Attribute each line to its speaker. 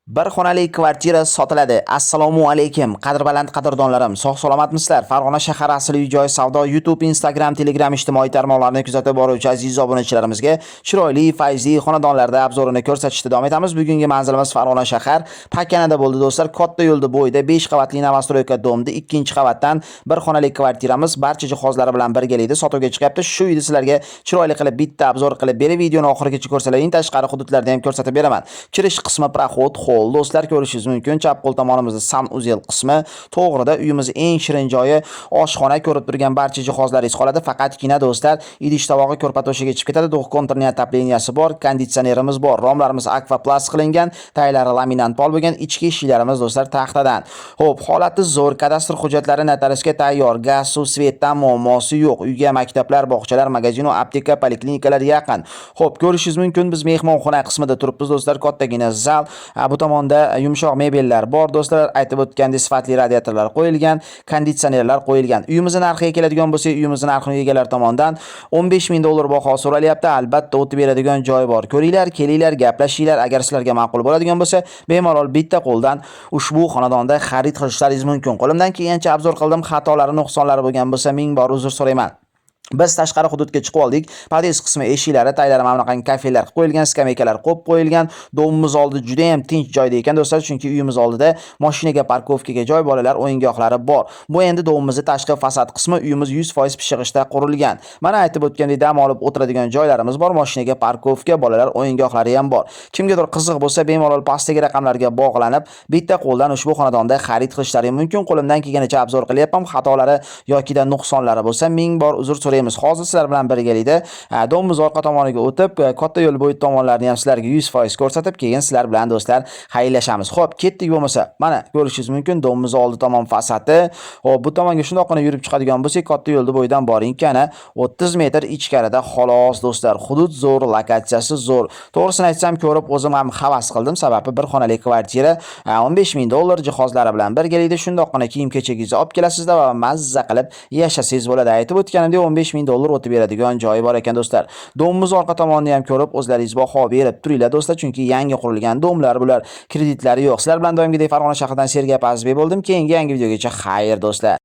Speaker 1: Bir xonali kvartira sotiladi. Assalomu alaykum. Qadrbaland qadrdonlarim, sog' salomatmisizlar? Farg'ona shahar asli uy-joy savdo YouTube, Instagram, Telegram ijtimoiy tarmoqlarini kuzatib boruvchi aziz obunachilarimizga chiroyli, fayzli xonadonlarda obzorini ko'rsatishda davom etamiz. Bugungi manzilimiz Farg'ona shahar Pakanada bo'ldi do'stlar. Katta yo'lda bo'yida 5 qavatli Novostroyka domda 2-qavatdan bir xonali kvartiramiz barcha jihozlari bilan birgalikda sotuvga chiqyapti. Shu uyni sizlarga chiroyli qilib bitta obzor qilib berib, videoni oxirigacha ko'rsalaring, tashqari hududlarda ham ko'rsatib beraman. Kirish qismi proxod, do'stlar ko'rishingiz mumkin. Chap qo'l tomonimizda sanuzel qismi, to'g'rida uyimiz eng shirin joyi, oshxona ko'rib turgan barcha jihozlaringiz qoladi. Faqatgina do'stlar, idish tovog'i ko'rpa to'shiga chiqib ketadi. Do'q kontrni otopleniyasi bor, konditsionerimiz bor, romlarimiz aquaplast qilingan, taylari laminant pol bo'lgan, ichki eshiklarimiz do'stlar taxtadan. Xo'p, holati zo'r, kadastr hujjatlari notariusga tayyor, gaz, suv, svetdan muammosi yo'q. Uyga maktablar, bog'chalar, magazin va apteka, poliklinikalar yaqin. Xo'p, ko'rishingiz mumkin, biz mehmonxona qismida turibmiz do'stlar. Kattagina zal, bu tomonda yumshoq mebellar bor do'stlar. Aytib o'tgandek sifatli radiatorlar qo'yilgan, konditsionerlar qo'yilgan. Uyimizning narxiga keladigan bo'lsak, uyimizning narxini egalar tomonidan $15,000 baho so'ralyapti. Albatta o'tib beradigan joy bor. Ko'ringlar, kelinglar, gaplashinglar. Agar sizlarga ma'qul bo'ladigan bo'lsa, bemalol bitta qo'ldan ushbu xonadonda xarid qilishlaringiz mumkin. Qo'limdan kelgancha obzor qildim. Xatolari, nuqsonlari bo'lgan bo'lsa, ming bor uzr so'rayman. Biz tashqari hududga chiqib oldik. Podest qismi eshiklari, taylari mana bunaqangi kafelar qo'yilgan, skameykalar qo'yib qo'yilgan. Domimiz oldi juda ham tinch joyda ekan do'stlar, chunki uyimiz oldida mashinaga, parkovkaga joy, bolalar o'yingohlari bor. Bu endi domimizning tashqi fasad qismi, uyimiz 100% pishig'ishda qurilgan. Mana aytib o'tgandek, dam olib o'tiradigan joylarimiz bor, mashinaga, parkovka, bolalar o'yingohlari ham bor. Kimgadir qiziq bo'lsa, bemalol pastdagi raqamlarga bog'lanib, bitta qo'ldan ushbu xonadonda xarid qilishlari mumkin. Qo'limdan kelganicha obzor qilyapman. Xatolari yoki da nuqsonlari bo'lsa, ming bor uzr so'rayman. Hozir sizlar bilan birgalikda domimiz orqa tomoniga o'tib, katta yo'l bo'yi tomonlarini ham sizlarga 100% ko'rsatib, keyin sizlar bilan do'stlar xayrlashamiz. Xo'p, ketdik bo'lmasa. Mana ko'rishingiz mumkin, domimiz oldi tomon fasadi. Xo'p, bu tomonga shundoqqina yurib chiqadigan bo'lsak, katta yo'lda bo'yidan boringki, ana 30 metr ichkarida xolos do'stlar. Hudud zo'r, lokatsiyasi zo'r. To'g'risini aytsam, ko'rib o'zim ham havas qildim, sababi bir xonali kvartira $15,000 jihozlari bilan birgalikda shundoqqina kiyim-kechagingizni olib kelasizda va mazza qilib yashasangiz bo'ladi. Aytib o'tganimdek, $15,000 o'tib beradigan joyi bor ekan do'stlar. Domimiz orqa tomonini ham ko'rib, o'zlaringiz baho berib turinglar do'stlar, chunki yangi qurilgan domlar bular, kreditlari yo'q. Sizlar bilan doimgidek Farg'ona shahridan Sergey Pazbek bo'ldim. Keyingi yangi videogacha xayr do'stlar.